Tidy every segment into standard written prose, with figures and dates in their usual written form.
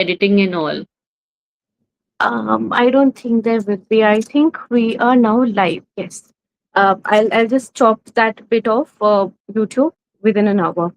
editing and all. I don't think there will be. I think we are now live. Yes. I'll just chop that bit off YouTube within an hour.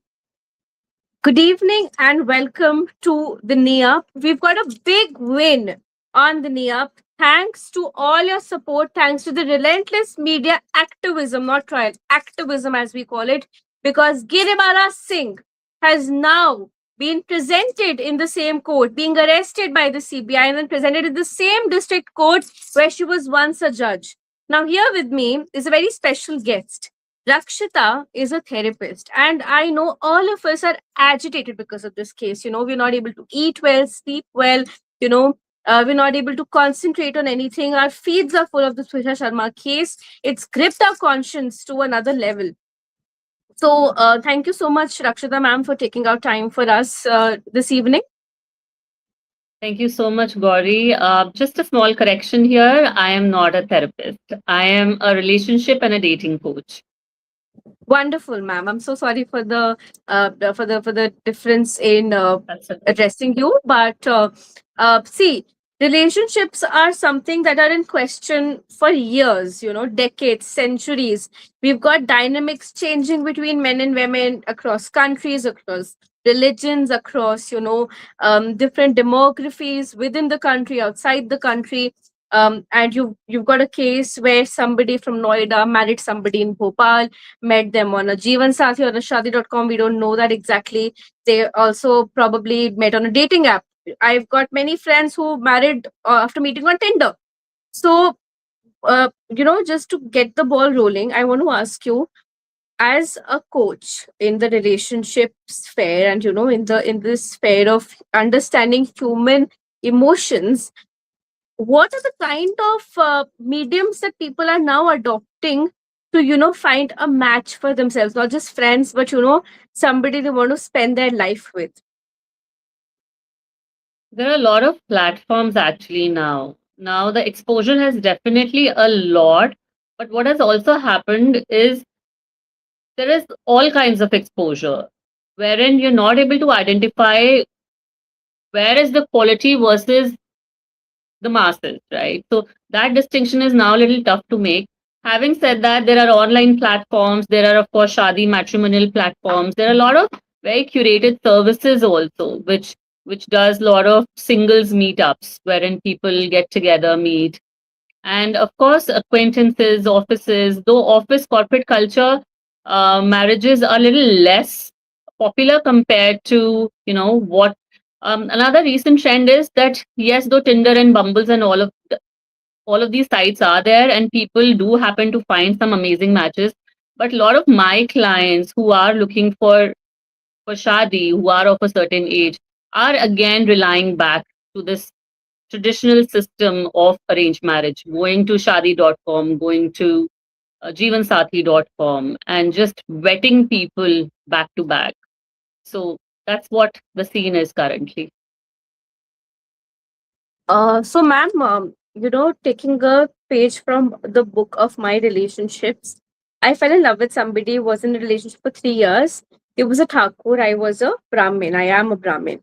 Good evening and welcome to the NIAP. We've got a big win on the NIAP. Thanks to all your support, thanks to the relentless media activism, not trial, activism as we call it, because Giribala Singh has now been presented in the same court, being arrested by the CBI and then presented in the same district court where she was once a judge. Now, here with me is a very special guest. Rakshita is a therapist, and I know all of us are agitated because of this case. We're not able to eat well, sleep well, you know, we're not able to concentrate on anything. Our feeds are full of the Twisha Sharma case. It's gripped our conscience to another level. So, thank you so much, Rakshita ma'am, for taking out time for us this evening. Thank you so much, Gauri. Just a small correction here. I am not a therapist. I am a relationship and a dating coach. Wonderful, ma'am. I'm so sorry for the difference in That's okay. addressing you, but see, relationships are something that are in question for years, decades, centuries. We've got dynamics changing between men and women across countries, across religions, across different demographies within the country, outside the country. And you've got a case where somebody from Noida married somebody in Bhopal, met them on a Jeevan Sathi or a Shadi.com. We don't know that exactly. They also probably met on a dating app. I've got many friends who married after meeting on Tinder. So, just to get the ball rolling, I want to ask you, as a coach in the relationship sphere, and in this sphere of understanding human emotions, what are the kind of mediums that people are now adopting to find a match for themselves, not just friends, but somebody they want to spend their life with? There are a lot of platforms actually now. Now, the exposure has definitely a lot, but what has also happened is there is all kinds of exposure wherein you're not able to identify where is the quality versus the masses, right? So that distinction is now a little tough to make. Having said that, there are online platforms, there are, of course, Shadi matrimonial platforms, there are a lot of very curated services also, which does a lot of singles meetups wherein people get together, meet. And of course, acquaintances, offices, though office corporate culture, marriages are a little less popular compared to, what another recent trend is that yes, though Tinder and Bumbles and all of these sites are there, and people do happen to find some amazing matches. But a lot of my clients who are looking for shadi, who are of a certain age, are again relying back to this traditional system of arranged marriage, going to shadi.com, going to jeevansathi.com, and just vetting people back to back. So that's what the scene is currently. So, ma'am, taking a page from the book of my relationships, I fell in love with somebody, was in a relationship for 3 years. He was a Thakur, I was a Brahmin. I am a Brahmin.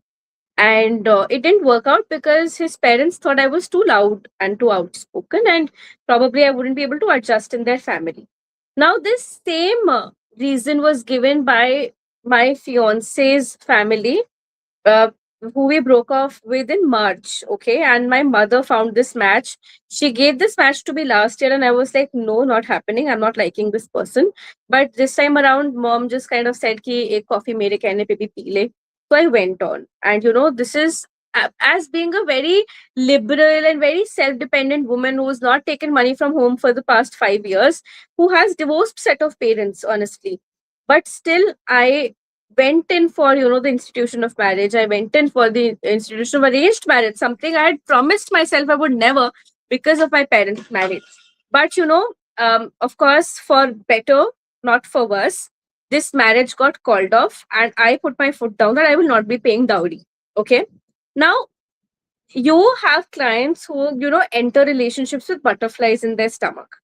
And it didn't work out because his parents thought I was too loud and too outspoken, and probably I wouldn't be able to adjust in their family. Now, this same reason was given by my fiance's family, uh, who we broke off with in March. Okay. And my mother found this match. She gave this match to me last year, and I was like, no, not happening. I'm not liking this person. But this time around, mom just kind of said, ki, ek coffee mere kehne pe bhi pee le. So I went on. And, this is as being a very liberal and very self dependent woman who has not taken money from home for the past 5 years, who has divorced set of parents, honestly. But still, I went in for the institution of marriage. I went in for the institution of arranged marriage, something I had promised myself I would never, because of my parents' marriage. But of course, for better, not for worse, this marriage got called off, and I put my foot down that I will not be paying dowry. Okay. Now, you have clients who enter relationships with butterflies in their stomach.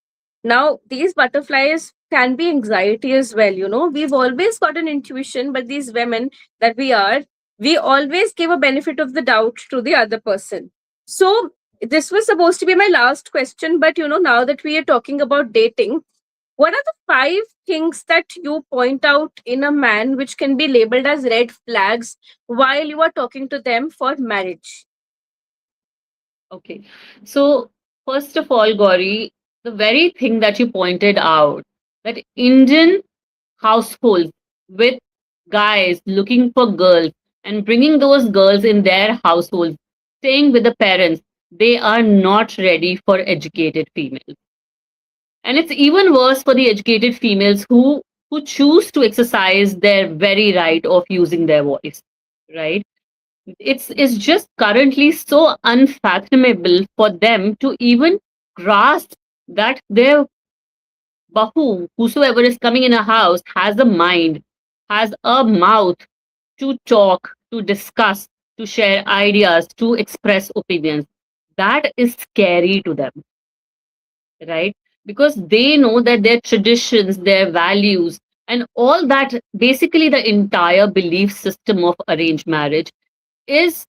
Now, these butterflies can be anxiety as well. We've always got an intuition, but these women that we are, We always give a benefit of the doubt to the other person. So this was supposed to be my last question, but now that we are talking about dating, what are the five things that you point out in a man which can be labeled as red flags while you are talking to them for marriage? Okay. So, first of all, Gauri, the very thing that you pointed out, that Indian households with guys looking for girls and bringing those girls in their households, staying with the parents, they are not ready for educated females. And it's even worse for the educated females who choose to exercise their very right of using their voice, right? It's just currently so unfathomable for them to even grasp that their bahu, whosoever is coming in a house, has a mind, has a mouth to talk, to discuss, to share ideas, to express opinions. That is scary to them, right? Because they know that their traditions, their values, and all that, basically the entire belief system of arranged marriage, is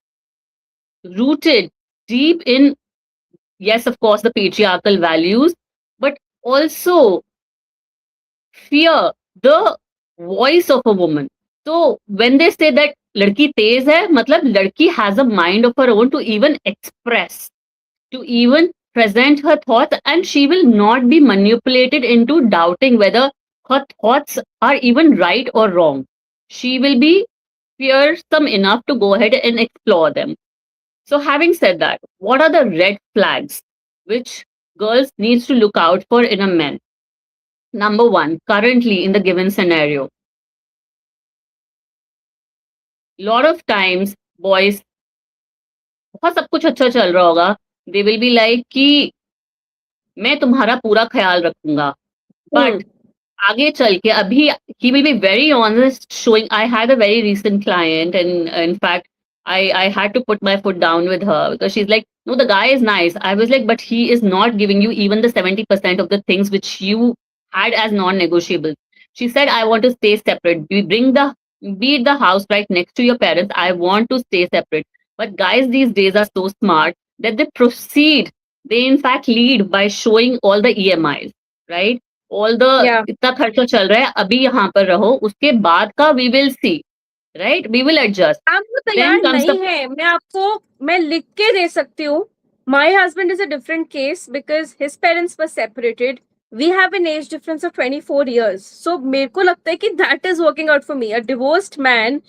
rooted deep in, yes, of course, the patriarchal values, but also fear the voice of a woman. So when they say that ladki tez hai, matlab ladki has a mind of her own to even express, to even present her thoughts, and she will not be manipulated into doubting whether her thoughts are even right or wrong. She will be fearsome enough to go ahead and explore them. So, having said that, what are the red flags which girls needs to look out for in a man? Number one, currently in the given scenario, lot of times boys, बहुत सब कुछ अच्छा चल रहा होगा, they will be like कि मैं तुम्हारा पूरा ख्याल रखूंगा, but Hmm. आगे चल के अभी he will be very honest showing. I had a very recent client, and in fact I had to put my foot down with her because she's like, no, the guy is nice. I was like, but he is not giving you even the 70% of the things which you had as non-negotiable. She said, I want to stay separate. We bring the be it the house right next to your parents. I want to stay separate. But guys these days are so smart that they proceed. They in fact lead by showing all the EMIs, right? All the Yeah. इतना खर्चा चल रहा है, अभी यहाँ पर रहो, उसके बाद का we will see, right? We will adjust. काम वो देन तैयार कम्स द नहीं है, मैं लिख के दे सकती हूँ. My husband is a different case because his parents were separated. We have an age difference of 24 years. So मेरे को लगता है कि that is working out for me. A divorced man,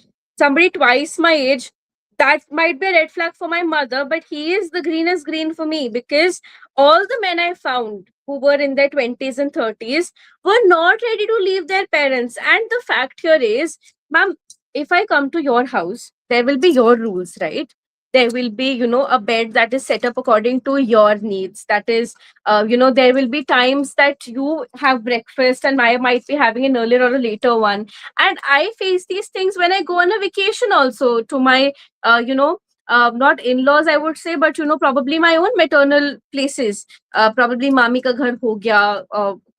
somebody twice my age, that might be a red flag for my mother, but he is the greenest green for me because all the men I found who were in their 20s and 30s were not ready to leave their parents. And the fact here is, ma'am, if I come to your house, there will be your rules, right? There will be, a bed that is set up according to your needs. That is, there will be times that you have breakfast and I might be having an earlier or a later one. And I face these things when I go on a vacation also to my, not in-laws, I would say, but probably my own maternal places. Probably mami ka ghar ho gaya,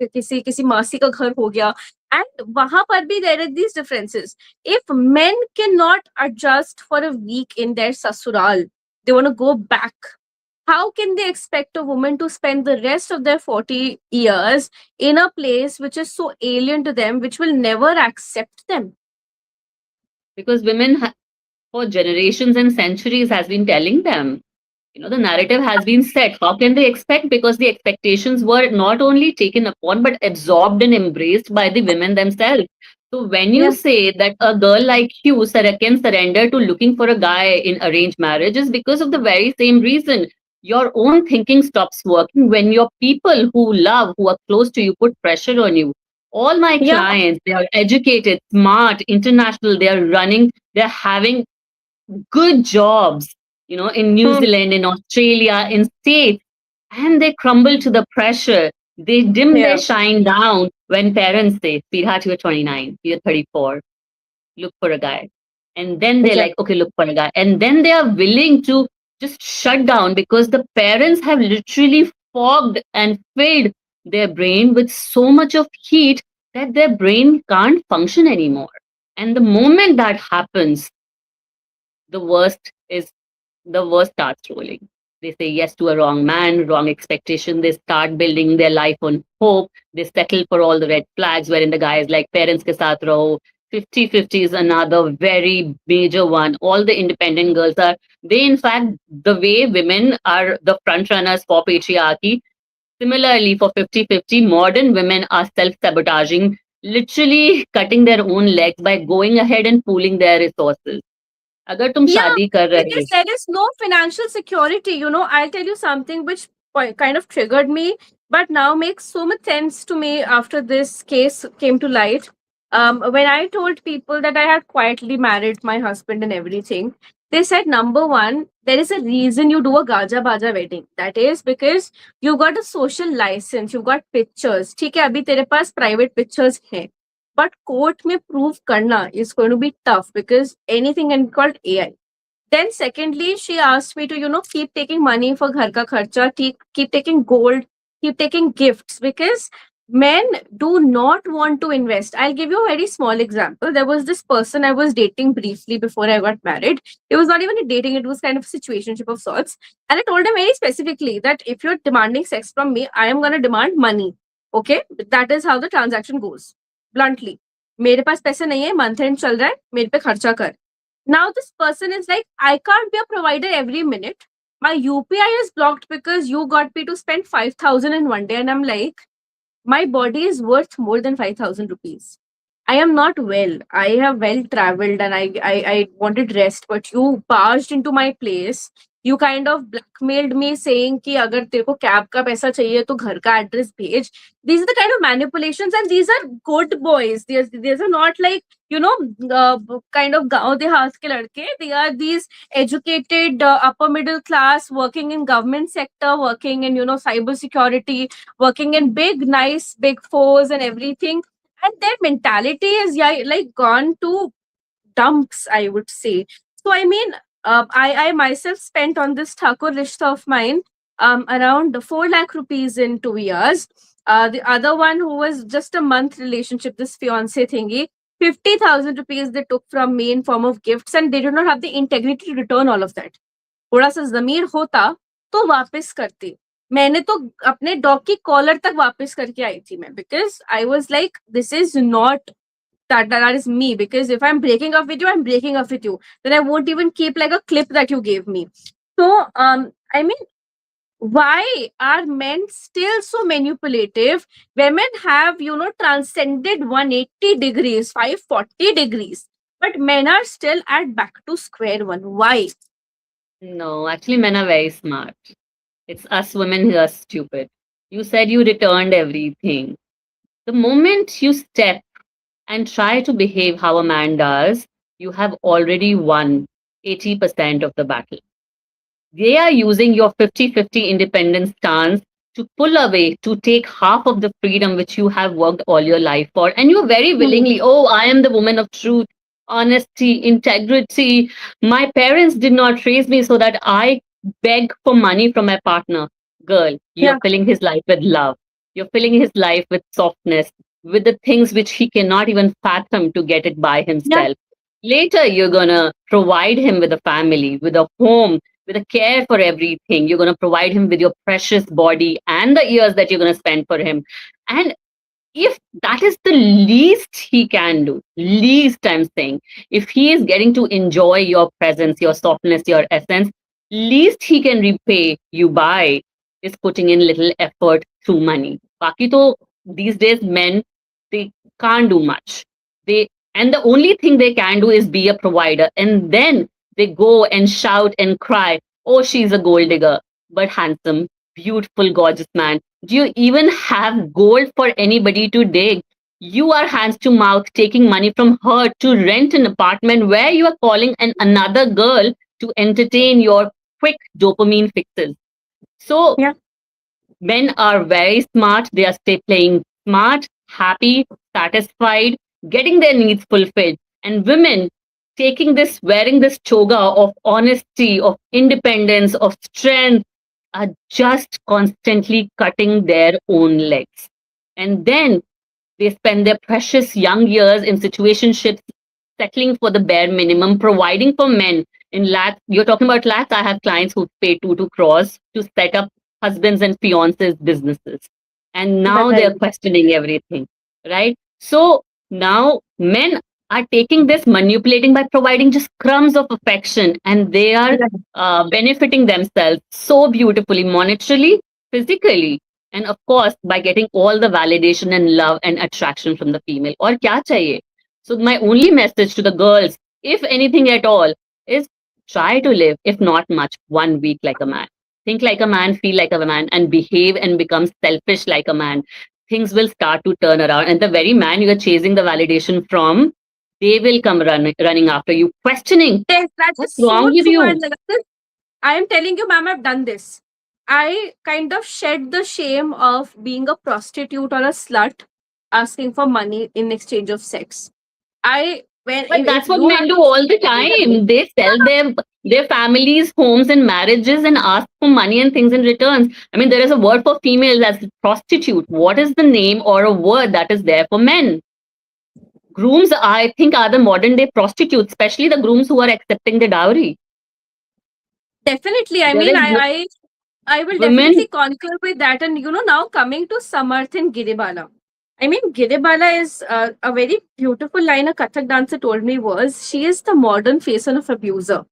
किसी मासी का घर हो गया. And वहां पर भी there are these differences. If men cannot adjust for a week in their sasural, they want to go back. How can they expect a woman to spend the rest of their 40 years in a place which is so alien to them, which will never accept them? because women for generations and centuries has been telling them, the narrative has been set. How can they expect? Because the expectations were not only taken upon but absorbed and embraced by the women themselves. So when you Yeah, say that a girl like you can surrender to looking for a guy in arranged marriage, is because of the very same reason. Your own thinking stops working when your people who love, who are close to you, put pressure on you. All my yeah, clients, they are educated, smart, international, they are running, they're having good jobs, in New hmm, Zealand, in Australia, in States, and they crumble to the pressure. They dim their yeah, shine down when parents say, sweetheart, you're 29, you're 34, look for a guy. And then they're yeah. like, okay, look for a guy. And then they are willing to just shut down because the parents have literally fogged and filled their brain with so much of heat that their brain can't function anymore. And the moment that happens, the worst is the worst starts rolling. They say yes to a wrong man, wrong expectation. They start building their life on hope. They settle for all the red flags, wherein the guy is like, parents ke saath raho. 50-50 is another very major one. All the independent girls are, they in fact, the way women are the front runners for patriarchy, similarly for 50-50, modern women are self sabotaging, literally cutting their own legs by going ahead and pooling their resources. अगर तुम Yeah, शादी कर रहे because there is no financial security. I'll tell you something which kind of triggered me, but now makes so much sense to me after this case came to light. When I told people that I had quietly married my husband and everything, they said, number one, there is a reason you do a gaja baja wedding. That is because you got a social license, you got pictures. ठीक है, अभी तेरे पास private pictures हैं. But court में prove करना is going to be tough because anything can be called AI. Then secondly, she asked me to, keep taking money for ghar ka kharcha, keep taking gold, keep taking gifts because men do not want to invest. I'll give you a very small example. There was this person I was dating briefly before I got married. It was not even a dating, it was kind of a situationship of sorts. And I told him very specifically that if you're demanding sex from me, I am going to demand money. Okay? That is how the transaction goes. Bluntly. मेरे पास पैसे नहीं है, month and चल रहा है, मेरे पे खर्चा कर. Now this person is like, I can't be a provider every minute. My UPI is blocked because you got me to spend 5,000 in one day. And I'm like, my body is worth more than 5,000 rupees. I am not well. I have well traveled and I wanted rest, but you barged into my place. You kind of blackmailed me saying कि अगर तेरे को cab का पैसा चाहिए तो घर का एड्रेस भेज. These are the kind of manipulations and these are good boys. These are not like, kind of गांव देहात के लड़के. They are these educated upper middle class working in government sector, working in, cyber security, working in big, nice, big fours and everything. And their mentality is like gone to dumps, I would say. So, I mean, I myself spent on this Thakur Rishta of mine around 4 lakh rupees in 2 years. The other one who was just a month relationship, this fiance thingy, 50,000 rupees they took from me in form of gifts and they did not have the integrity to return all of that. थोड़ा सा जमीर होता तो वापस करती. मैंने तो अपने dog की कॉलर तक वापस करके आई थी मैं because I was like this is not that is me, because if I'm breaking up with you, I'm breaking up with you, then I won't even keep like a clip that you gave me. So I mean, why are men still so manipulative? Women have, transcended 180 degrees, 540 degrees, but men are still at back to square one. Why? No, actually, men are very smart. It's us women who are stupid. You said you returned everything. The moment you step and try to behave how a man does, you have already won 80% of the battle. They are using your 50-50 independence stance to pull away, to take half of the freedom which you have worked all your life for. And you very Hmm. willingly, oh, I am the woman of truth, honesty, integrity. My parents did not raise me so that I beg for money from my partner. Girl, Yeah. you're filling his life with love. You're filling his life with softness, with the things which he cannot even fathom to get it by Yeah. himself. Later, you're going to provide him with a family, with a home, with a care for everything. You're going to provide him with your precious body and the years that you're going to spend for him. And if that is the least he can do, least I'm saying, if he is getting to enjoy your presence, your softness, your essence, least he can repay you by is putting in little effort through money. Baki to these days men, they can't do much. They and the only thing they can do is be a provider. And then they go and shout and cry, oh, she's a gold digger, but handsome, beautiful, gorgeous man. Do you even have gold for anybody to dig? You are hands to mouth taking money from her to rent an apartment where you are calling another girl to entertain your quick dopamine fixes. So Yeah. men are very smart. They are stay playing smart, happy, satisfied, getting their needs fulfilled. And women taking this, wearing this toga of honesty, of independence, of strength, are just constantly cutting their own legs. And then they spend their precious young years in situationships, settling for the bare minimum, providing for men In lakhs, you're talking about lakhs. I have clients who pay 2 crores to set up husbands and fiancés businesses. And now they're Right. questioning everything, right? So now men are taking this, manipulating by providing just crumbs of affection, and they are Right. benefiting themselves so beautifully, monetarily, physically, and of course by getting all the validation and love and attraction from the female. Or kya chahiye? So my only message to the girls, if anything at all, is try to live, if not much, 1 week like a man. Think like a man, feel like a man, and behave and become selfish like a man. Things will start to turn around. And the very man you are chasing the validation from, they will come running after you, questioning Yes, that is what's so wrong with true. you. And I am telling you, ma'am, I've done this. I kind of shed the shame of being a prostitute or a slut asking for money in exchange of sex. I when But if that's what you men have do all the time. They sell their families, homes, and marriages and ask for money and things in returns. I mean, there is a word for females as prostitute. What is the name or a word that is there for men? Grooms, I think, are the modern day prostitutes, especially the grooms who are accepting the dowry. definitely, I There mean, is I will women, definitely concur with that. And now coming to Samarth and Giribala. I mean, Giribala is a very beautiful line a Kathak dancer told me was she is the modern face of abuser.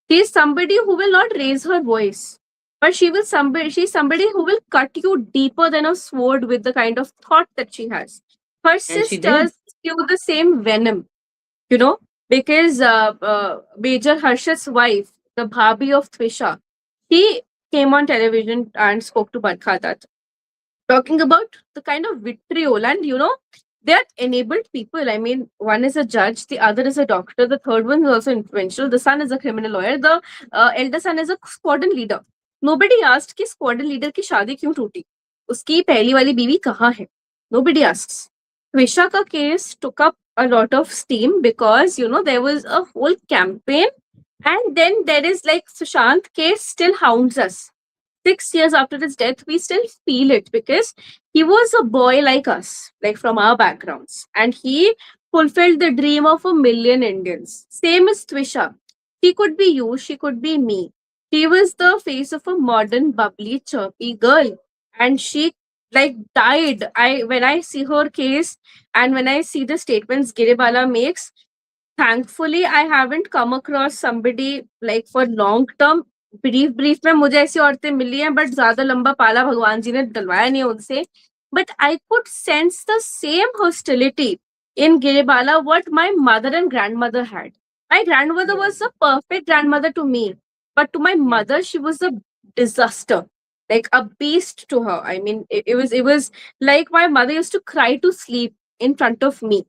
She is somebody who will not raise her voice, but she's somebody who will cut you deeper than a sword with the kind of thought that she has. Her and she did. sisters spew the same venom, you know, because Major Harshad's wife, the Bhabhi of Twisha, he came on television and spoke to Barkha, talking about the kind of vitriol. And they are enabled people. I mean, one is a judge, the other is a doctor, the third one is also influential, the son is a criminal lawyer, the elder son is a squadron leader. Nobody asked कि squadron leader की शादी क्यों टूटी, उसकी पहली वाली बीवी कहाँ है. Nobody asks. Twisha ka case took up a lot of steam because there was a whole campaign. And then there is like Sushant case still hounds us. 6 years after his death, we still feel it because he was a boy like us, like from our backgrounds, and he fulfilled the dream of a million Indians. Same as Twisha. She could be you, she could be me. She was the face of a modern, bubbly, chirpy girl, and she like died. I when I see her case and when I see the statements Giribala makes, thankfully I haven't come across somebody like for long term. Brief में मुझे ऐसी औरतें मिली हैं but ज्यादा लंबा पाला भगवान जी ने डलवाया नहीं उनसे. But I could sense the same hostility in Giribala what my mother and grandmother had. My grandmother Yeah, was a perfect grandmother to me, but to my yeah, mother she was a disaster, like a beast to her. I mean, it was like my mother used to cry to sleep in front of me,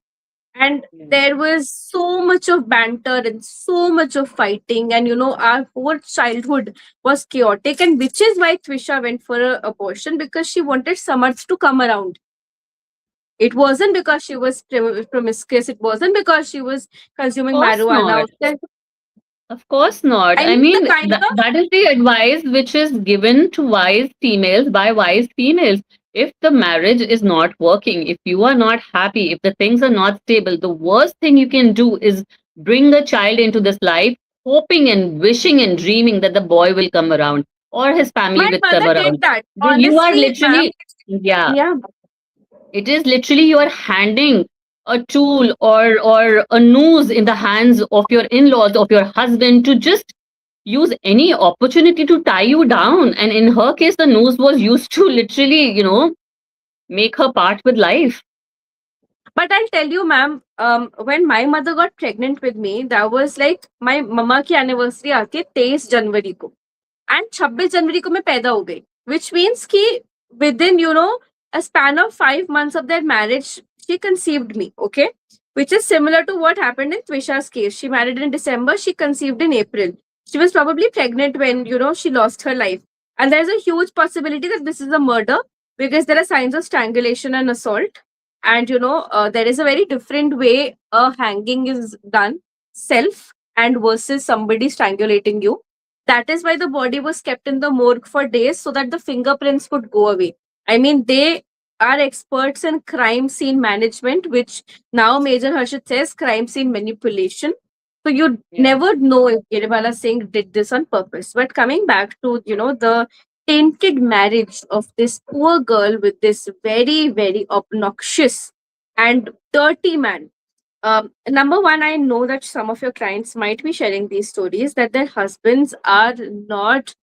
and yeah. there was so much of banter and so much of fighting, and our whole childhood was chaotic, and which is why Twisha went for a abortion, because she wanted Samarth to come around. It wasn't because she was promiscuous, it wasn't because she was Of consuming course marijuana not. outside. Of course not. I I mean, the mean, kind of that is the advice which is given to wise females by wise females. If the marriage is not working, if you are not happy, if the things are not stable, the worst thing you can do is bring a child into this life, hoping and wishing and dreaming that the boy will come around or his family my will come mother did around. that, You are honestly, ma'am. literally, yeah, Yeah. it is literally you are handing a tool or a noose in the hands of your in-laws, of your husband, to just use any opportunity to tie you down. And in her case, the noose was used to literally, make her part with life. But I'll tell you, ma'am, when my mother got pregnant with me, that was like my mama की anniversary आती है 23 जनवरी को, and 26 जनवरी को मैं पैदा हो गई, which means कि within a span of 5 months of their marriage she conceived me. Okay, which is similar to what happened in Twisha's case. She married in December, she conceived in April. She was probably pregnant when she lost her life, and there's a huge possibility that this is a murder because there are signs of strangulation and assault. And there is a very different way a hanging is done, self and versus somebody strangulating you. That is why the body was kept in the morgue for days so that the fingerprints could go away. I mean, they are experts in crime scene management, which now Major Harshit says crime scene manipulation. So you Yeah. never know if Giribala Singh did this on purpose. But coming back to, the tainted marriage of this poor girl with this very, very obnoxious and dirty man. Number one, I know that some of your clients might be sharing these stories that their husbands are not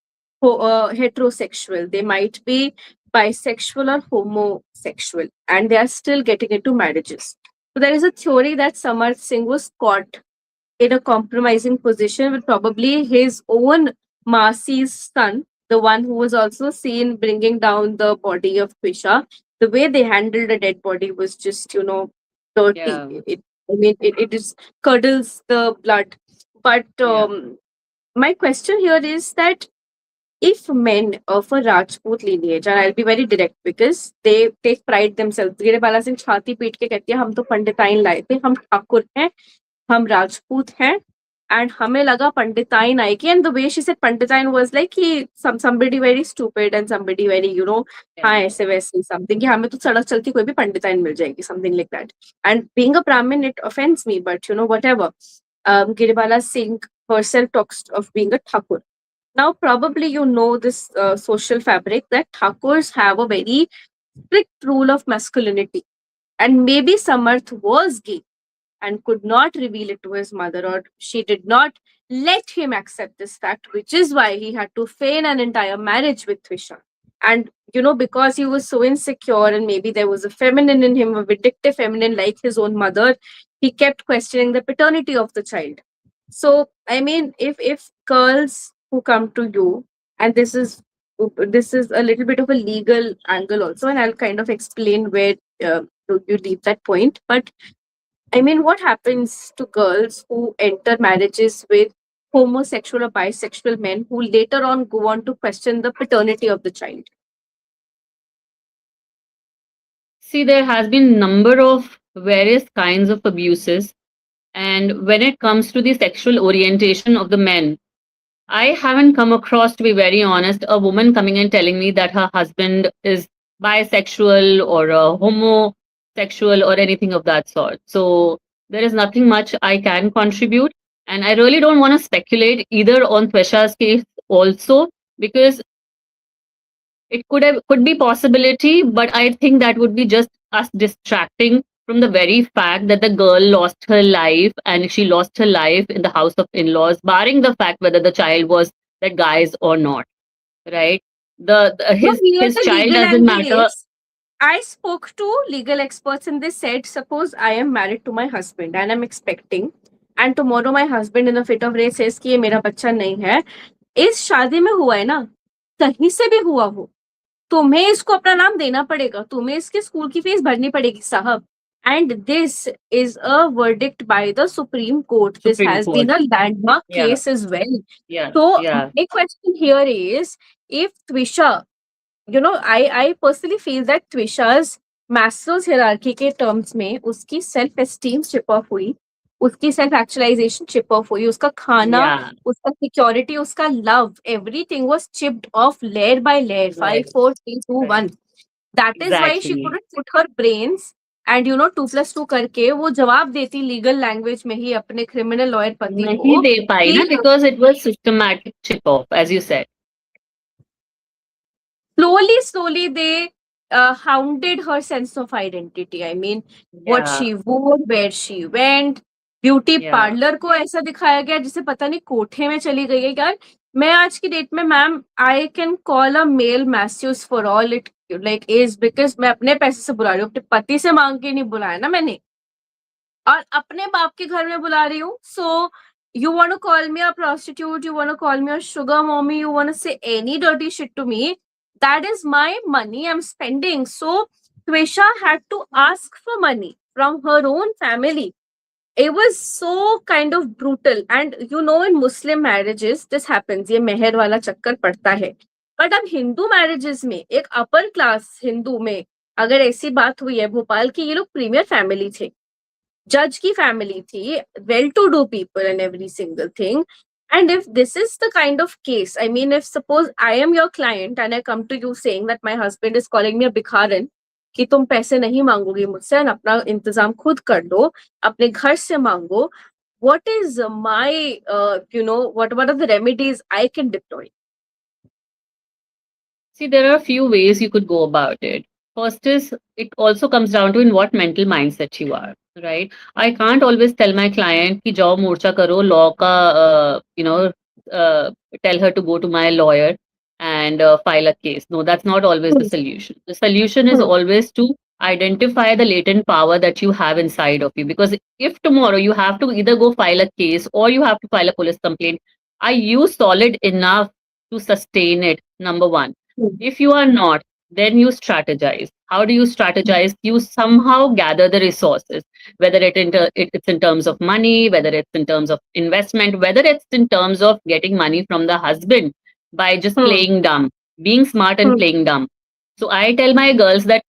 heterosexual. They might be bisexual or homosexual, and they are still getting into marriages. So there is a theory that Samarth Singh was caught in a compromising position with probably his own Masi's son, the one who was also seen bringing down the body of Twisha. The way they handled the dead body was just, dirty. Yeah. It just curdles the blood. But Yeah. my question here is that if men of a Rajput lineage, and I'll be very direct because they take pride themselves, Giribala Singh छाती पीट के कहती है हम तो पंडिताइन लाए थे, हम ठाकुर हैं, हम राजपूत हैं, and हमें लगा पंडिताइन आएगी, and the way she said पंडिताइन was like कि somebody very stupid and somebody very, हाँ Yeah. ऐसे वैसे something कि हमें तो सड़क चलती कोई भी पंडिताइन मिल जाएगी, something like that. And being a Brahmin, it offends me, but whatever. Giribala Singh herself talks of being a Thakur. Now, probably this social fabric that Thakurs have a very strict rule of masculinity. And maybe Samarth was gay and could not reveal it to his mother, or she did not let him accept this fact, which is why he had to feign an entire marriage with Twisha. And, because he was so insecure and maybe there was a feminine in him, a vindictive feminine like his own mother, he kept questioning the paternity of the child. So, I mean, if girls who come to you, and this is a little bit of a legal angle also, and I'll kind of explain where you leave that point. But I mean, what happens to girls who enter marriages with homosexual or bisexual men who later on go on to question the paternity of the child? See, there has been number of various kinds of abuses, and when it comes to the sexual orientation of the men, I haven't come across, to be very honest, a woman coming and telling me that her husband is bisexual or homosexual or anything of that sort. So there is nothing much I can contribute. And I really don't want to speculate either on Twisha's case also, because it could be possibility, but I think that would be just us distracting from the very fact that the girl lost her life, and she lost her life in the house of in-laws, barring the fact whether the child was that guy's or not, right? The No, here his the child legal doesn't angle matter. is I spoke to legal experts and they said, suppose I am married to my husband and I'm expecting, and tomorrow my husband in a fit of rage says कि ये मेरा बच्चा नहीं है, इस शादी में हुआ है ना, कहीं से भी हुआ हो, तुम्हें इसको अपना नाम देना पड़ेगा, तुम्हें इसके स्कूल की फीस भरनी पड़ेगी साहब. And this is a verdict by the Supreme Court. This Supreme has been Court. a landmark Yeah, case as well. yeah, So yeah, my question here is, if Twisha, I personally feel that Twisha's Maslow's hierarchy के terms में उसकी self esteem chip off हुई, उसकी self actualization chip off हुई, उसका खाना, yeah. उसका security, उसका love, everything was chipped off layer by layer, Right, 5, 4, 3, 2, right. 1. That is why she Exactly. couldn't put her brains and 2+2 करके वो जवाब देती लीगल लैंग्वेज में ही अपने क्रिमिनल लॉयर पति नहीं को दे पाई कि ना, because it was systematic chip off, as you said. slowly they hounded her sense of identity. I mean, what Yeah, she wore, where she went, beauty yeah. Parlour को ऐसा दिखाया गया जिसे पता नहीं कोठे में चली गई है यार. मैं आज की डेट में ma'am I can call a mail मैस्यूस for all it like is because मैं अपने पैसे से बुला रही हूँ, अपने पति से मांग के नहीं बुलाया ना मैंने, और अपने बाप के घर में बुला रही हूँ. सो you want to call me a prostitute, you want to call me a sugar mommy, you want to say any dirty shit to me, that is my money I'm spending. So Twisha had to ask for money from her own family. It was so kind of brutal. And in Muslim marriages this happens, ये मेहर वाला चक्कर पड़ता है. But अब Hindu marriages में एक upper class Hindu में अगर ऐसी बात हुई है, भोपाल की ये लोग प्रीमियर फैमिली थे, judge की family थी, well-to-do people and every single thing. And if this is the kind of case, I mean, if suppose I am your client and I come to you saying that my husband is calling me a भिखारन, कि तुम पैसे नहीं मांगोगी मुझसे और अपना इंतजाम खुद कर लो, अपने घर से मांगो, what is my what are the remedies I can deploy? See, there are a few ways you could go about it. First is it also comes down to in what mental mindset you are, right? I can't always tell my client ki jao morcha karo law ka, uh, tell her to go to my lawyer and file a case. No, that's not always the Hmm, solution. The solution is hmm, always to identify the latent power that you have inside of you. Because if tomorrow you have to either go file a case or you have to file a police complaint, are you solid enough to sustain it? Number one. hmm, If you are not, then you strategize. How do you strategize? You somehow gather the resources, whether it's in terms of money, whether it's in terms of investment, whether it's in terms of getting money from the husband by just hmm, playing dumb, being smart and hmm, playing dumb. So I tell my girls that,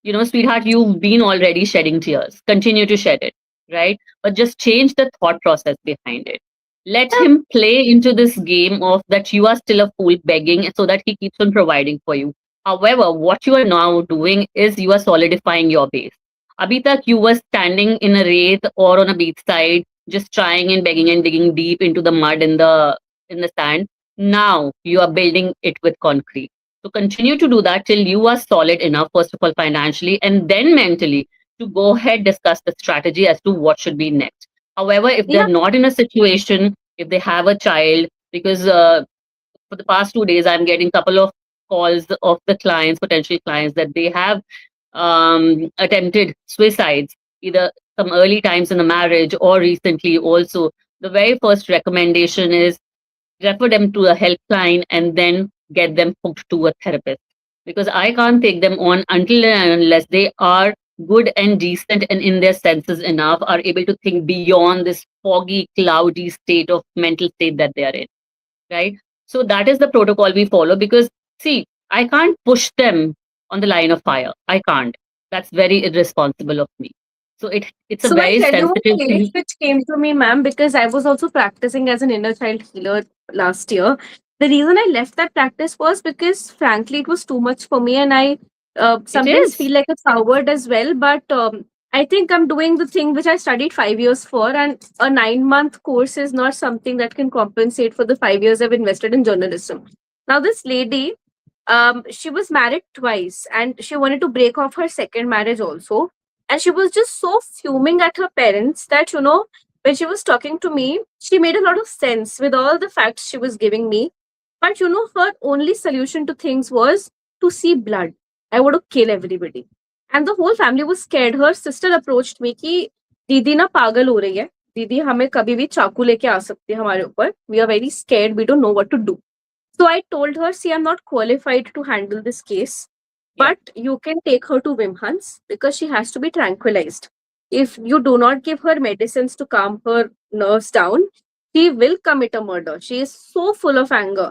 sweetheart, you've been already shedding tears. Continue to shed it, right? But just change the thought process behind it. Let yeah, him play into this game of that you are still a fool begging so that he keeps on providing for you. However, what you are now doing is you are solidifying your base. Abhi tak you were standing in a wraith or on a beachside, just trying and begging and digging deep into the mud in the sand. Now you are building it with concrete. So continue to do that till you are solid enough, first of all, financially and then mentally, to go ahead discuss the strategy as to what should be next. However, if they're yeah, not in a situation, if they have a child, because for the past 2 days, I'm getting a couple of calls of the clients, potential clients, that they have attempted suicides, either some early times in the marriage or recently also. The very first recommendation is refer them to a helpline and then get them hooked to a therapist. Because I can't take them on until and unless they are good and decent and in their senses enough, are able to think beyond this foggy, cloudy state of mental state that they are in, right? So that is the protocol we follow because, see, I can't push them on the line of fire. I can't. That's very irresponsible of me. So it's a So I'll very tell you a sensitive case thing. which came to me, ma'am, because I was also practicing as an inner child healer last year. The reason I left that practice was because, frankly, it was too much for me, and I It sometimes is. feel like a coward as well. But I think I'm doing the thing which I studied 5 years for, and a 9 month course is not something that can compensate for the 5 years I've invested in journalism. Now, this lady, she was married twice, and she wanted to break off her second marriage also, and she was just so fuming at her parents that, when she was talking to me, she made a lot of sense with all the facts she was giving me. But, her only solution to things was to see blood. I want to kill everybody. And the whole family was scared. Her sister approached me कि दीदी ना पागल हो रही है, दीदी हमें कभी भी चाकू लेके आ सकती है हमारे ऊपर, we are very scared, we don't know what to do. So I told her, see, I'm not qualified to handle this case, Yeah. but you can take her to Wim Hans because she has to be tranquilized. If you do not give her medicines to calm her nerves down, she will commit a murder. She is so full of anger.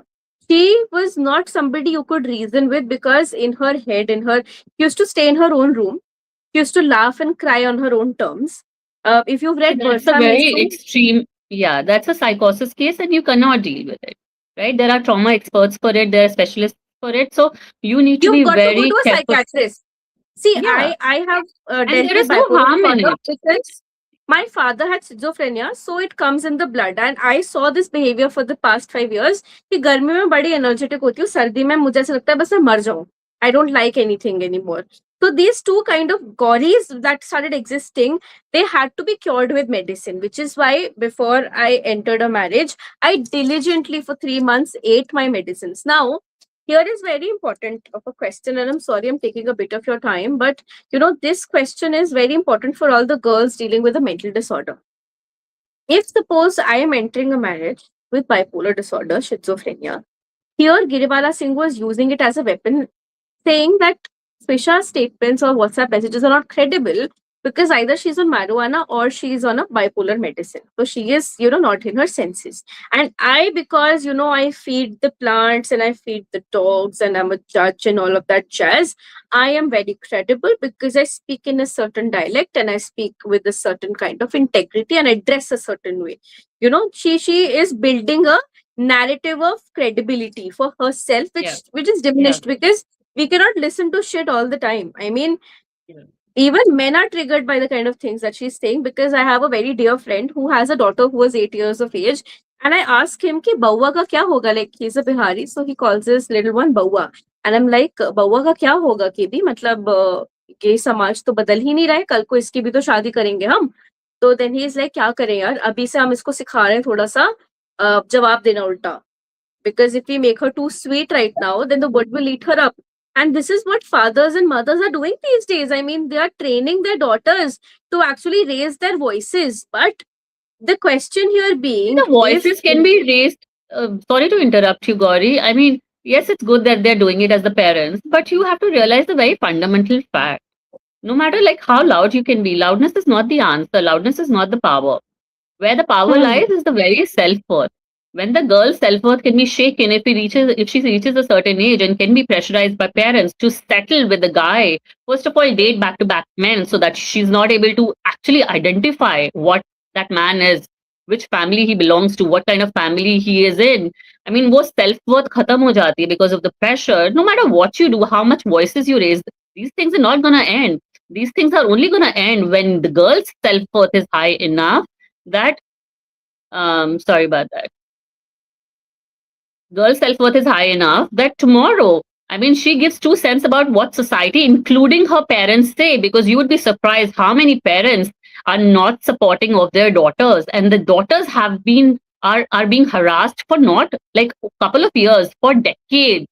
She was not somebody you could reason with because in her head, she used to stay in her own room. She used to laugh and cry on her own terms. If you've See, read that's a Bertha very Mason, extreme, yeah, that's a psychosis case and you cannot deal with it, right? There are trauma experts for it, there are specialists for it. So you need to you've be got to go very to a careful. psychiatrist. See, Yeah. I have And dealt there with is no bipolar harm in disorder it. because my father had schizophrenia, so it comes in the blood, and I saw this behavior for the past 5 years. कि गर्मी में बड़ी energetic होती हूँ, सर्दी में मुझे ऐसा लगता है बस मैं मर जाऊँ. I don't like anything anymore. So these two kind of gories that started existing, they had to be cured with medicine, which is why before I entered a marriage, I diligently for 3 months ate my medicines. Now, here is very important of a question, and I'm sorry I'm taking a bit of your time, but this question is very important for all the girls dealing with a mental disorder. If suppose I am entering a marriage with bipolar disorder, schizophrenia, here Giribala Singh was using it as a weapon, saying that Twisha's statements or WhatsApp messages are not credible because either she's on marijuana or she's on a bipolar medicine. So she is, not in her senses. And I, because, I feed the plants and I feed the dogs and I'm a judge and all of that jazz, I am very credible because I speak in a certain dialect and I speak with a certain kind of integrity and I dress a certain way. She is building a narrative of credibility for herself, Yeah. which is Yeah. diminished because we cannot listen to shit all the time. I mean, Yeah. Even men are triggered by the kind of things that she's saying, because I have a very dear friend who has a daughter who was 8 years of age. And I asked him कि बउआ का क्या होगा, like he's a Bihari, so he calls his little one बउआ. And I'm like, बउआ का क्या होगा कि भी मतलब ये समाज तो बदल ही नहीं रहा है, कल को इसकी भी तो शादी करेंगे हम. तो then he is like, क्या करें यार, अभी से हम इसको सिखा रहे हैं थोड़ा सा जवाब देना उल्टा. Because if we make her too sweet right now, then the word will eat her up. And this is what fathers and mothers are doing these days. I mean, they are training their daughters to actually raise their voices. But the question here being, The if voices can be raised. Sorry to interrupt you, Gauri. I mean, yes, it's good that they're doing it as the parents, but you have to realize the very fundamental fact. No matter like how loud you can be, loudness is not the answer. Loudness is not the power. Where the power hmm, lies is the very self-worth. When the girl's self-worth can be shaken if she reaches a certain age and can be pressurized by parents to settle with the guy, first of all, date back-to-back men so that she's not able to actually identify what that man is, which family he belongs to, what kind of family he is in. I mean, wo self-worth khatam ho jati hai because of the pressure. No matter what you do, how much voices you raise, these things are not gonna end. These things are only gonna end when the girl's self-worth is high enough that sorry about that. Girl self worth is high enough that tomorrow, I mean, she gives 2 cents about what society, including her parents, say, because you would be surprised how many parents are not supporting of their daughters, and the daughters are being harassed for not like a couple of years, for decades.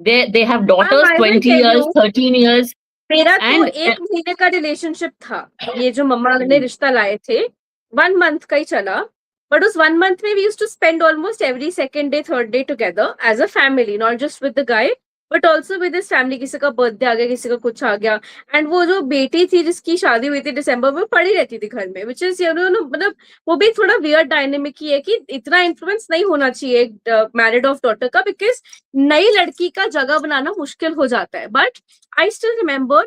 They have ma'am, daughters I will 20 tell years, you, 13 years, मेरा तो and 1 महीने का relationship था. ये जो मम्मा ने रिश्ता लाए थे, 1 मंथ का ही चला. बट उस 1 मंथ में we use to spend almost every second day third day together as a family, not just with the guy but also with this family. किसी का बर्थडे आ गया, किसी का कुछ आ गया. एंड वो जो बेटी थी जिसकी शादी हुई थी दिसंबर में, पड़ी रहती थी घर में, विच इज मतलब वो भी थोड़ा वियर्ड डायनेमिक ही है कि इतना इन्फ्लुएंस नहीं होना चाहिए एक मैरिड ऑफ डॉटर का, बिकॉज नई लड़की का जगह बनाना मुश्किल हो जाता है. But I still remember,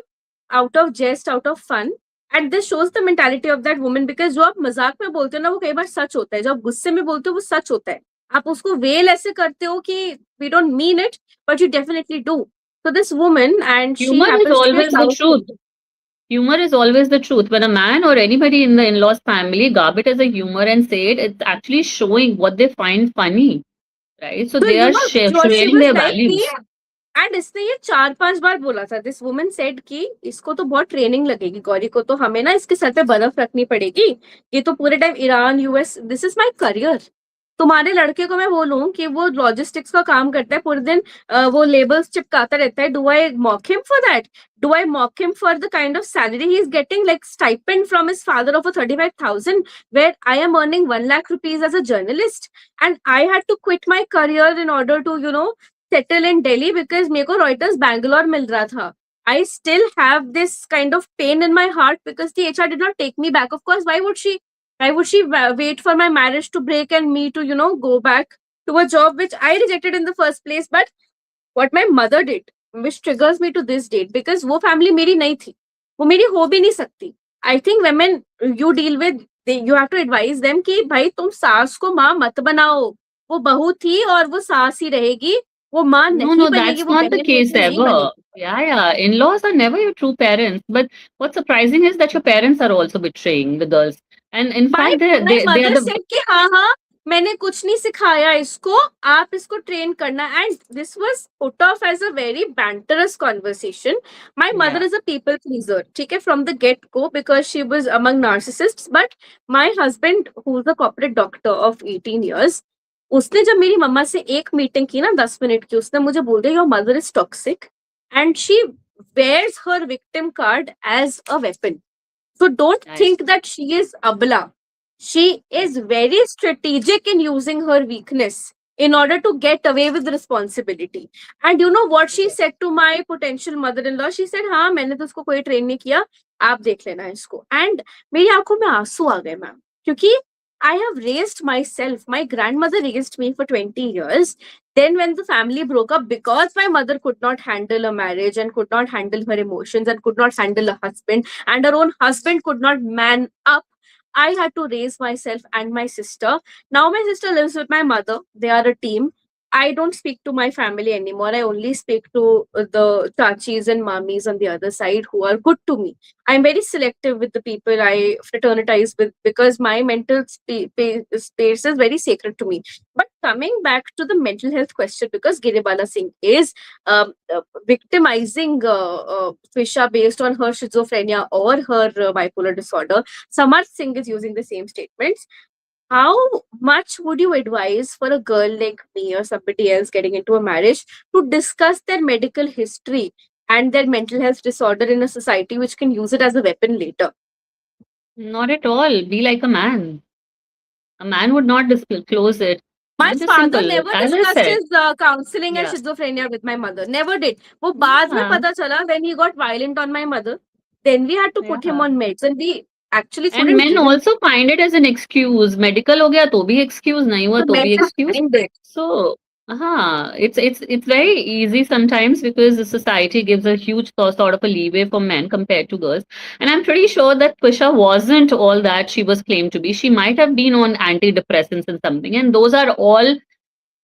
out of jest, out of fun, and this shows the mentality of that woman, because जो आप मजाक में बोलते हो ना, वो कई बार सच होता है. जो आप गुस्से में बोलते हो वो सच होता है. आप उसको वेल ऐसे करते हो कि we don't mean it, but you definitely do. So this woman, and she humor is happens to be a always the South truth. Indian. Humor is always the truth. When a man or anybody in the in-laws family garb it as a humor and say it, it's actually showing what they find funny, right? So So they you are know what she sharing was their like कि, values. And इसने ये 4-5 बार बोला था. This woman said कि इसको तो बहुत training लगेगी गौरी को, तो हमें ना इसके सर पे बर्फ रखनी पड़ेगी. ये तो पूरे time Iran US, this is my career. तुम्हारे लड़के को मैं बोलूं कि वो लॉजिस्टिक्स का काम करता है पूरे दिन, वो लेबल्स चिपकाता रहता है. Do I mock him for that? Do I mock him for the kind of salary he is getting, like stipend from his father of 35,000, where I am earning 1 lakh rupees as a journalist, and I had to quit my career in order to settle in Delhi, because मेरे को Reuters Bangalore मिल रहा था. I still have this kind of pain in my heart because the HR did not take me back. Of course, why would she? Why would she wait for my marriage to break and me to go back to a job which I rejected in the first place? But what my mother did, which triggers me to this date, because वो family मेरी नहीं थी, वो मेरी हो भी नहीं सकती. I think women you deal with, you have to advise them कि भाई तुम सास को माँ मत बनाओ. वो बहू थी और वो सास ही रहेगी. वो माँ No, नहीं no, बनेगी, that's वो not the बहन case होगी नहीं ever. बनेगी. Yeah, yeah. In-laws are never your true parents. But what's surprising is that your parents are also betraying the girls. And in my fact, my they are mother the said कि हाँ हाँ, मैंने कुछ नहीं सिखाया इसको, आप इसको ट्रेन करना. And this was put off as a very banterous conversation. My yeah. Mother is a people pleaser, ठीक है, from the get go, because she was among narcissists. But my husband who is a corporate doctor of 18 years, उसने जब मेरी मम्मा से एक meeting की ना 10 minute की, उसने मुझे बोल दिया your mother is toxic and she wears her victim card as a weapon. So don't Nice. think that she is abla. She is very strategic in using her weakness in order to get away with responsibility. And you know what she Yeah. said to my potential mother-in-law? She said, हाँ मैंने तो उसको कोई train नहीं किया, आप देख लेना इसको. And मेरी आंखों में आंसू आ गए मैम, क्योंकि I have raised myself. My grandmother raised me for 20 years. Then, when the family broke up, because my mother could not handle a marriage and could not handle her emotions and could not handle a husband, and her own husband could not man up, I had to raise myself and my sister. Now, my sister lives with my mother. They are a team. I don't speak to my family anymore. I only speak to the chachis and mamis on the other side who are good to me. I'm very selective with the people I fraternize with because my mental space is very sacred to me. But coming back to the mental health question, because Giribala Singh is victimizing Twisha based on her schizophrenia or her bipolar disorder, Samarth Singh is using the same statements. How much would you advise for a girl like me or somebody else getting into a marriage to discuss their medical history and their mental health disorder in a society which can use it as a weapon later? Not at all. Be like a man. A man would not disclose it. My Just father simple. never As I discussed said. his counseling and Yeah. schizophrenia with my mother. Never did. वो बाद में Yeah. पता चला when he got violent on my mother. Then we had to put him Yeah. on meds and we actually And couldn't men give him also find it as an excuse. Medical हो गया तो भी excuse, नहीं हुआ the तो भी meds excuse. behind it. So, it's very easy sometimes because the society gives a huge sort of a leeway for men compared to girls. And I'm pretty sure that Twisha wasn't all that she was claimed to be. She might have been on antidepressants and something, and those are all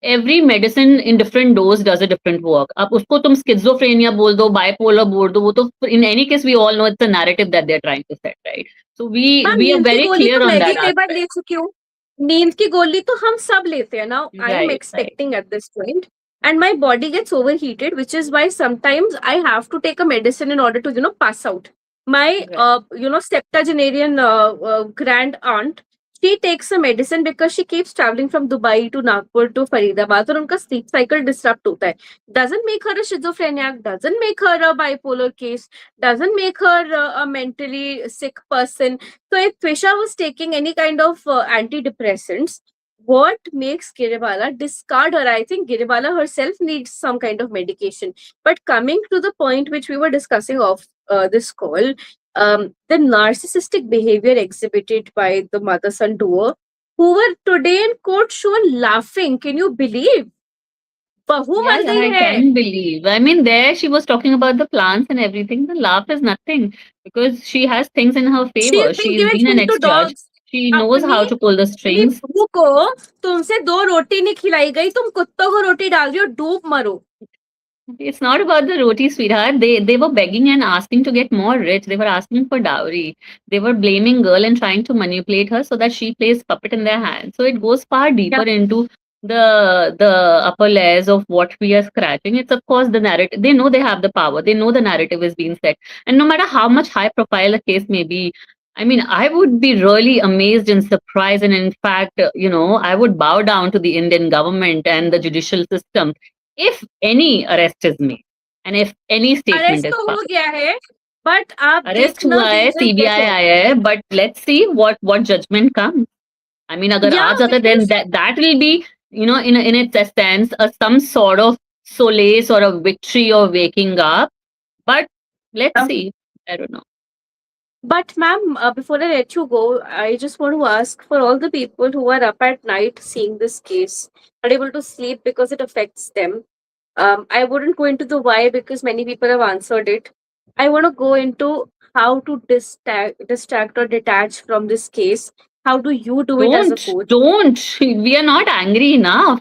every medicine in different dose does a different work. अब उसको तुम schizophrenia बोल दो, bipolar बोल दो, वो तो in any case we all know it's a narrative that they're trying to set, right? So we हाँ, we are नींद की very गोली clear तो on मैं भी that कई बार aspect. ले चुकी हूँ. नींद की गोली तो हम सब लेते हैं ना. I am Right, right, expecting at this point, and my body gets overheated, which is why sometimes I have to take a medicine in order to pass out. My right. septuagenarian grand aunt, she takes a medicine because she keeps traveling from Dubai to Nagpur to Faridabad, और उनका sleep cycle disrupt होता है. Doesn't make her a schizophrenic, doesn't make her a bipolar case, doesn't make her a mentally sick person. So if Twisha was taking any kind of antidepressants, what makes Giribala discard her? I think Giribala herself needs some kind of medication. But coming to the point which we were discussing off this call, the narcissistic behavior exhibited by the mother-son duo, who were today in court shown laughing. Can you believe? बहू Yeah, मर yeah, गई I है. can believe. I mean, there she was talking about the plants and everything. The laugh is nothing because she has things in her She's favor. been She's giving been an food to ex-judge. dogs. She knows अपनी how to pull the अपनी strings. बहू को तुमसे 2 रोटी नहीं खिलाई गई, तुम कुत्तों को रोटी डाल रही हो, डूब मरो. It's not about the roti, sweetheart. They were begging and asking to get more rich. They were asking for dowry. They were blaming girl and trying to manipulate her so that she plays puppet in their hands. So it goes far deeper Yeah. into the upper layers of what we are scratching. It's of course the narrative. They know they have the power. They know the narrative is being set. And no matter how much high profile a case may be, I mean, I would be really amazed and surprised. And in fact, I would bow down to the Indian government and the judicial system if any arrest is made and if any statement arrest is तो हो passed. गया है, but आप Arrest देखना हुआ दे है, will get CBI it. आया है, but let's see what judgment comes. I mean, अगर या आ जाता है, then because that will be, in its essence, some sort of solace or a victory or waking up. But let's see. I don't know. But ma'am, before I let you go, I just want to ask for all the people who are up at night seeing this case, not able to sleep because it affects them. I wouldn't go into the why because many people have answered it. I want to go into how to distract or detach from this case. How do you do it as a Don't, coach? don't. We are not angry enough.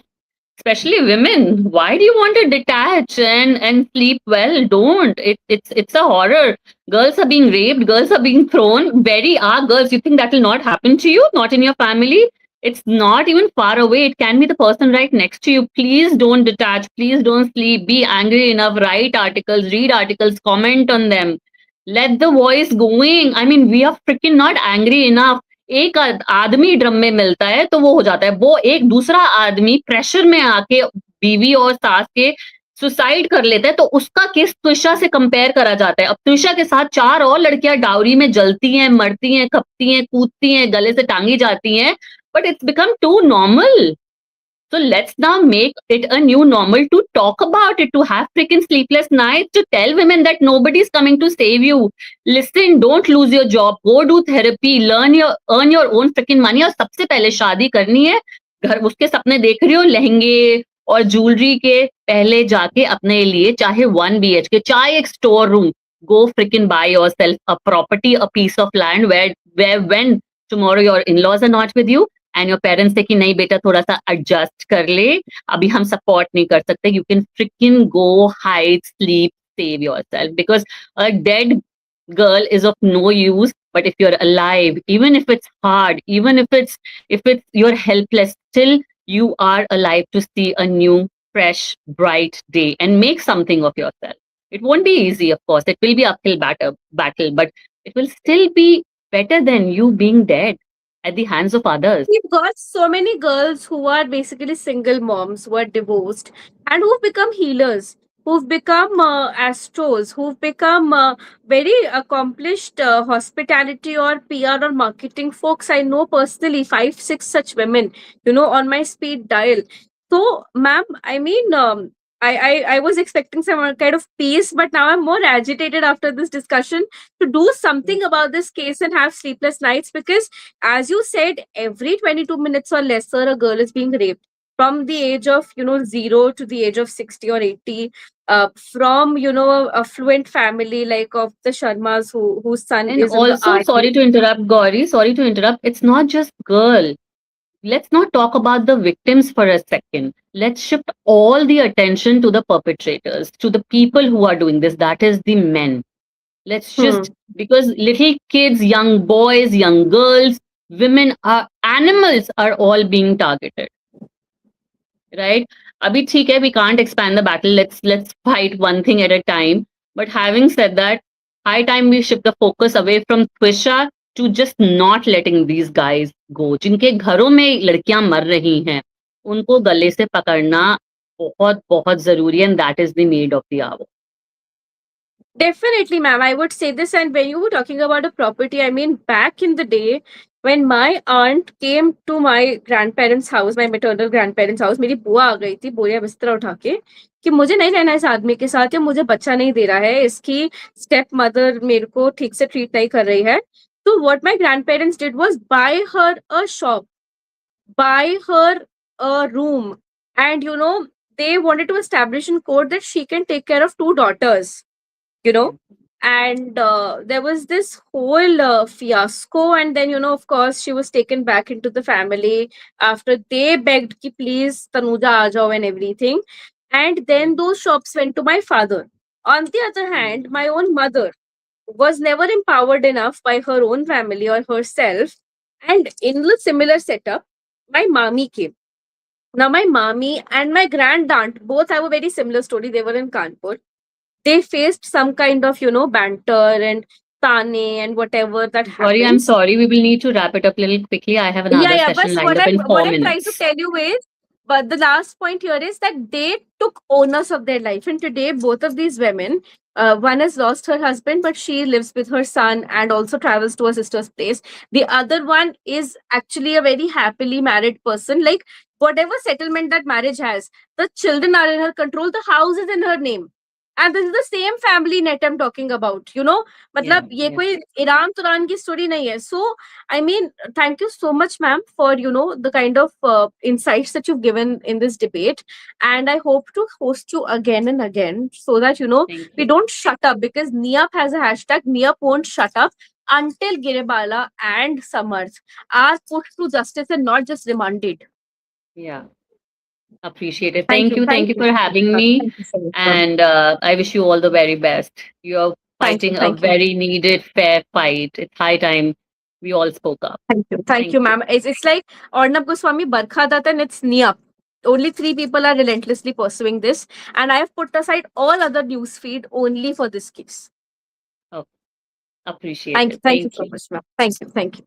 Especially women. Why do you want to detach and sleep well? Don't. It's a horror. Girls are being raped. Girls are being thrown. Very are girls. You think that will not happen to you? Not in your family? It's not even far away. It can be the person right next to you. Please don't detach. Please don't sleep. Be angry enough. Write articles. Read articles. Comment on them. Let the voice going. I mean, we are freaking not angry enough. एक आदमी drum में मिलता है तो वो हो जाता है, वो एक दूसरा आदमी प्रेशर में आके बीवी और सास के सुसाइड कर लेता है तो उसका केस त्विशा से कंपेयर करा जाता है. अब त्विशा के साथ 4 और लड़कियां डाउरी में जलती हैं, मरती हैं, खपती हैं, कूदती हैं, गले से टांगी जाती हैं, but it's become too normal. So let's now make it a new normal to talk about it, to have freaking sleepless nights, to tell women that nobody's coming to save you. Listen, don't lose your job. Go do therapy. Earn your own freaking money. और सबसे पहले शादी करनी है, घर उसके सपने देख रही हो लहंगे और ज्वेलरी के, पहले जाके अपने लिए चाहे 1 BHK, चाहे एक store room, go freaking buy yourself a property, a piece of land where when tomorrow your in-laws are not with you, and your parents say कि नहीं बेटा थोड़ा सा adjust कर ले, अभी हम support नहीं कर सकते, you can freaking go hide, sleep, save yourself, because a dead girl is of no use. But if you're alive, even if it's hard, even if it's you're helpless, still you are alive to see a new, fresh, bright day and make something of yourself. It won't be easy, of course. It will be uphill battle, but it will still be better than you being dead at the hands of others. We've got so many girls who are basically single moms, who are divorced, and who've become healers, who've become astros, who've become very accomplished hospitality or PR or marketing folks. I know personally five, six such women, on my speed dial. So, ma'am, I mean, I was expecting some kind of peace, but now I'm more agitated after this discussion to do something about this case and have sleepless nights, because as you said, every 22 minutes or lesser, a girl is being raped from the age of, 0 to the age of 60 or 80. From, a affluent family like of the Sharmas whose son And is in the also, army. sorry to interrupt, Gauri, sorry to interrupt. It's not just girl. Let's not talk about the victims for a second. Let's shift all the attention to the perpetrators, to the people who are doing this. That is the men. Let's just, Hmm. because little kids, young boys, young girls, women are animals are all being targeted, right? Abhi theek hai, we can't expand the battle. Let's fight one thing at a time. But having said that, high time we shift the focus away from Twisha to just not letting these guys go. जिनके घरों में लड़कियां मर रही हैं, उनको गले से पकड़ना बहुत बहुत जरूरी है, and that is the need of the hour. Definitely, ma'am. I would say this. And when you were talking about a property, I mean, back in the day, when my aunt came to my grandparents' house, my maternal grandparents' house, मेरी बुआ आ गई थी बोरिया बिस्तर उठा के कि मुझे नहीं रहना है इस आदमी के साथ, या मुझे बच्चा नहीं दे रहा है, इसकी स्टेप मदर मेरे को ठीक से ट्रीट नहीं कर रही है. So what my grandparents did was buy her a shop, buy her a room, and they wanted to establish in court that she can take care of two daughters, you know and there was this whole fiasco. And then, of course, she was taken back into the family after they begged ki please tanuja aa jao and everything. And then those shops went to my father. On the other hand, my own mother was never empowered enough by her own family or herself, and in the similar setup, my mommy came. Now my mommy and my grand aunt both have a very similar story. They were in Kanpur. They faced some kind of, banter and tane and whatever that Gauri, I'm happens. sorry, we will need to wrap it up a little quickly. I have Yeah, another yeah. But session lined what up I'm in what four I'm trying to minutes. tell you is, but the last point here is that they took owners of their life, and today both of these women, one has lost her husband, but she lives with her son and also travels to her sister's place. The other one is actually a very happily married person. Like, whatever settlement that marriage has, the children are in her control. The house is in her name. And this is the same family net I'm talking about. Yeah, मतलब ये yeah. कोई Iran तुरान की story नहीं है. So I mean, thank you so much, ma'am, for the kind of insights that you've given in this debate, and I hope to host you again and again so that Thank we you. don't shut up, because NIAP has a hashtag. NIAP won't shut up until Giribala and Samarth are put to justice and not just remanded. Yeah, appreciate it. Thank Thank you, you. thank Thank you you, for having me. thank you so much, ma'am. And I wish you all the very best. You're Thank you, fighting a thank you, very needed, fair fight. It's high time we all spoke up. thank Thank you, you. ma'am. It's like Arnab Goswami, Barkha Dutt, and it's NIAP. Only three people are relentlessly pursuing this, and I have put aside all other news feed only for this case. Oh, appreciate it. Thank you Thank so you. much, ma'am. Thank you, thank you.